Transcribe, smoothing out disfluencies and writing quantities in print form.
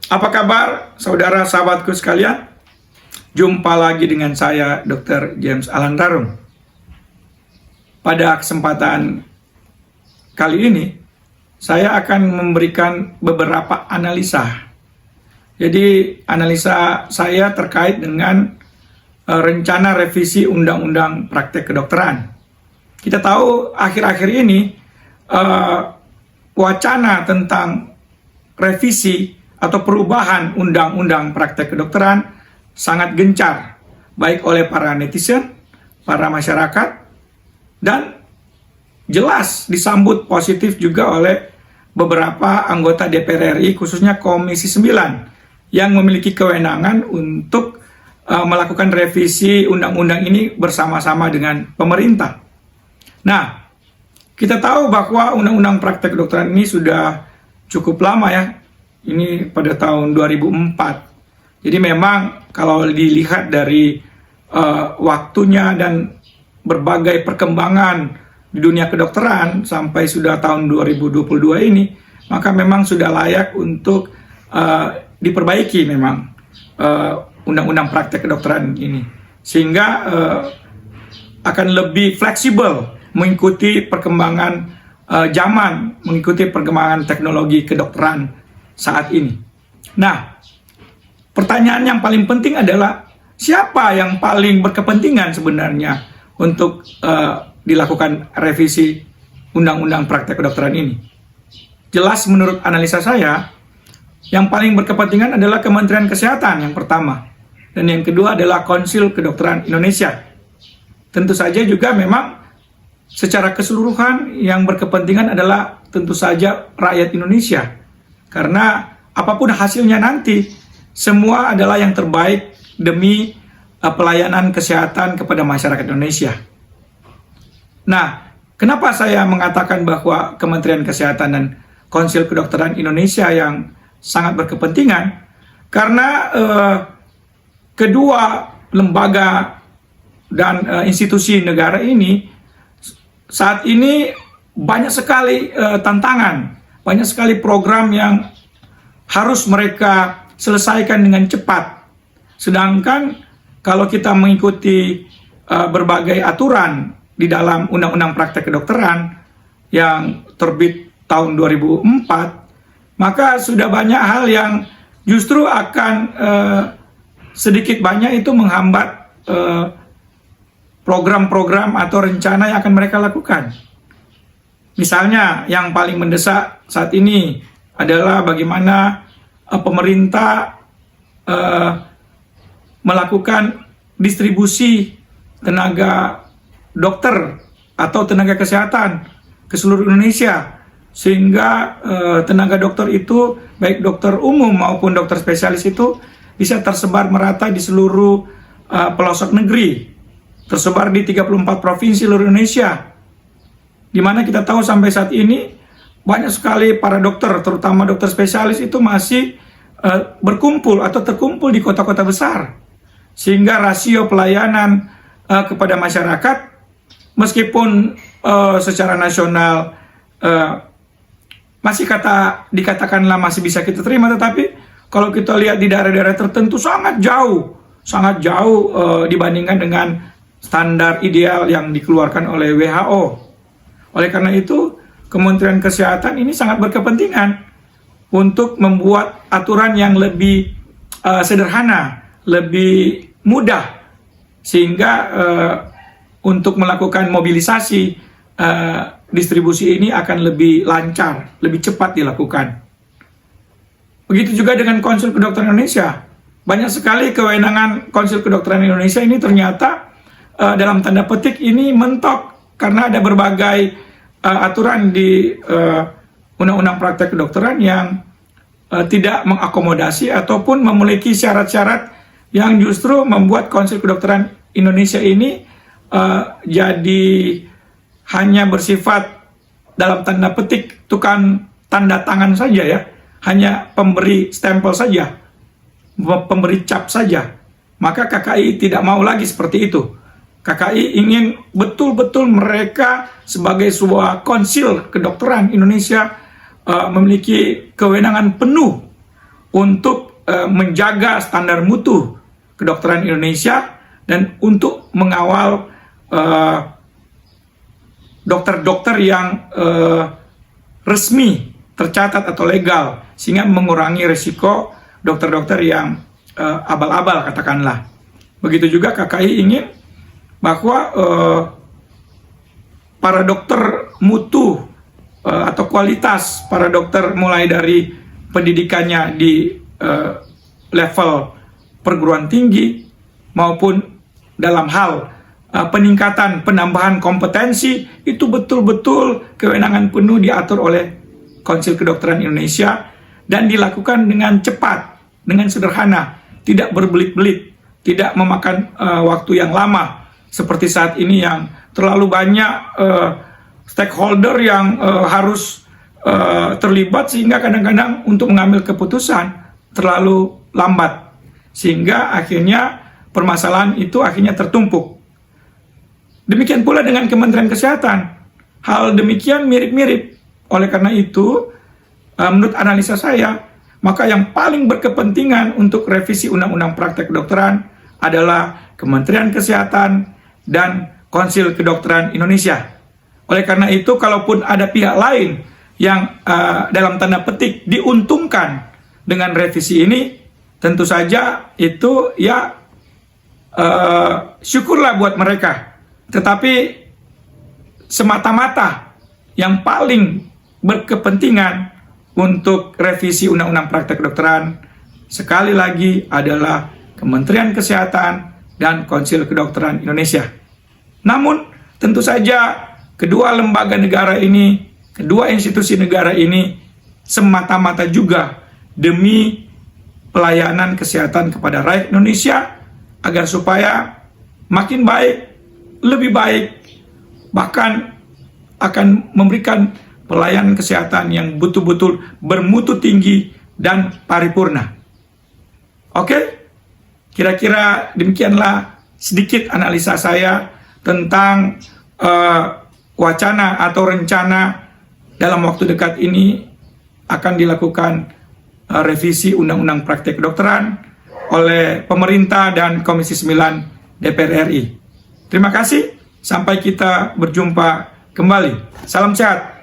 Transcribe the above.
Apa kabar saudara sahabatku sekalian? Jumpa lagi dengan saya Dr. James Alan Rarum. Pada kesempatan kali ini saya akan memberikan beberapa analisa. Jadi analisa saya terkait dengan rencana revisi Undang-Undang Praktek Kedokteran. Kita tahu akhir-akhir ini wacana tentang revisi atau perubahan Undang-Undang Praktek Kedokteran sangat gencar, baik oleh para netizen, para masyarakat, dan jelas disambut positif juga oleh beberapa anggota DPR RI, khususnya Komisi 9, yang memiliki kewenangan untuk melakukan revisi undang-undang ini bersama-sama dengan pemerintah. Nah, kita tahu bahwa Undang-Undang Praktek Kedokteran ini sudah cukup lama ya. Ini pada tahun 2004. Jadi memang kalau dilihat dari waktunya dan berbagai perkembangan di dunia kedokteran sampai sudah tahun 2022 ini, maka memang sudah layak untuk diperbaiki memang Undang-Undang Praktek Kedokteran ini. Sehingga akan lebih fleksibel mengikuti perkembangan zaman, mengikuti perkembangan teknologi kedokteran saat ini. Nah, pertanyaan yang paling penting adalah siapa yang paling berkepentingan sebenarnya untuk dilakukan revisi Undang-Undang Praktek Kedokteran ini. Jelas menurut analisa saya, yang paling berkepentingan adalah Kementerian Kesehatan yang pertama, dan yang kedua adalah Konsil Kedokteran Indonesia. Tentu saja juga memang secara keseluruhan yang berkepentingan adalah tentu saja rakyat Indonesia. Karena apapun hasilnya nanti, semua adalah yang terbaik demi pelayanan kesehatan kepada masyarakat Indonesia. Nah, kenapa saya mengatakan bahwa Kementerian Kesehatan dan Konsil Kedokteran Indonesia yang sangat berkepentingan? Karena kedua lembaga dan institusi negara ini saat ini banyak sekali tantangan, banyak sekali program yang harus mereka selesaikan dengan cepat. Sedangkan kalau kita mengikuti berbagai aturan di dalam Undang-Undang Praktek Kedokteran yang terbit tahun 2004, maka sudah banyak hal yang justru akan sedikit banyak itu menghambat program-program atau rencana yang akan mereka lakukan. Misalnya yang paling mendesak saat ini adalah bagaimana pemerintah melakukan distribusi tenaga dokter atau tenaga kesehatan ke seluruh Indonesia, sehingga tenaga dokter itu, baik dokter umum maupun dokter spesialis itu bisa tersebar merata di seluruh pelosok negeri, tersebar di 34 provinsi seluruh Indonesia, di mana kita tahu sampai saat ini banyak sekali para dokter, terutama dokter spesialis itu masih berkumpul atau terkumpul di kota-kota besar, sehingga rasio pelayanan kepada masyarakat meskipun secara nasional masih dikatakanlah masih bisa kita terima, tetapi kalau kita lihat di daerah-daerah tertentu sangat jauh dibandingkan dengan standar ideal yang dikeluarkan oleh WHO. Oleh karena itu, Kementerian Kesehatan ini sangat berkepentingan untuk membuat aturan yang lebih sederhana, lebih mudah, sehingga untuk melakukan mobilisasi distribusi ini akan lebih lancar, lebih cepat dilakukan. Begitu juga dengan Konsil Kedokteran Indonesia. Banyak sekali kewenangan Konsil Kedokteran Indonesia ini ternyata dalam tanda petik ini mentok, karena ada berbagai aturan di Undang-Undang Praktek Kedokteran yang tidak mengakomodasi ataupun memiliki syarat-syarat yang justru membuat Konsil Kedokteran Indonesia ini jadi hanya bersifat dalam tanda petik tukang tanda tangan saja ya, hanya pemberi stempel saja, pemberi cap saja. Maka KKI tidak mau lagi seperti itu. KKI ingin betul-betul mereka sebagai sebuah konsil kedokteran Indonesia memiliki kewenangan penuh untuk menjaga standar mutu kedokteran Indonesia dan untuk mengawal dokter-dokter yang resmi tercatat atau legal, sehingga mengurangi risiko dokter-dokter yang abal-abal, katakanlah. Begitu juga KKI ingin bahwa para dokter mutu atau kualitas para dokter mulai dari pendidikannya di level perguruan tinggi maupun dalam hal peningkatan penambahan kompetensi itu betul-betul kewenangan penuh diatur oleh Konsil Kedokteran Indonesia dan dilakukan dengan cepat, dengan sederhana, tidak berbelit-belit, tidak memakan waktu yang lama seperti saat ini yang terlalu banyak stakeholder yang harus terlibat sehingga kadang-kadang untuk mengambil keputusan terlalu lambat sehingga akhirnya permasalahan itu akhirnya tertumpuk. Demikian pula dengan Kementerian Kesehatan. Hal demikian mirip-mirip. Oleh karena itu, menurut analisa saya, maka yang paling berkepentingan untuk revisi Undang-Undang Praktek Kedokteran adalah Kementerian Kesehatan dan Konsil Kedokteran Indonesia. Oleh karena itu, kalaupun ada pihak lain yang dalam tanda petik diuntungkan dengan revisi ini, tentu saja itu ya syukurlah buat mereka. Tetapi semata-mata yang paling berkepentingan untuk revisi Undang-Undang Praktek Kedokteran sekali lagi adalah Kementerian Kesehatan dan Konsil Kedokteran Indonesia. Namun tentu saja kedua lembaga negara ini, kedua institusi negara ini semata-mata juga demi pelayanan kesehatan kepada rakyat Indonesia agar supaya makin baik, lebih baik, bahkan akan memberikan pelayanan kesehatan yang betul-betul bermutu tinggi dan paripurna. Oke, kira-kira demikianlah sedikit analisa saya tentang wacana atau rencana dalam waktu dekat ini akan dilakukan revisi Undang-Undang Praktek Kedokteran oleh pemerintah dan Komisi 9 DPR RI. Terima kasih, sampai kita berjumpa kembali. Salam sehat.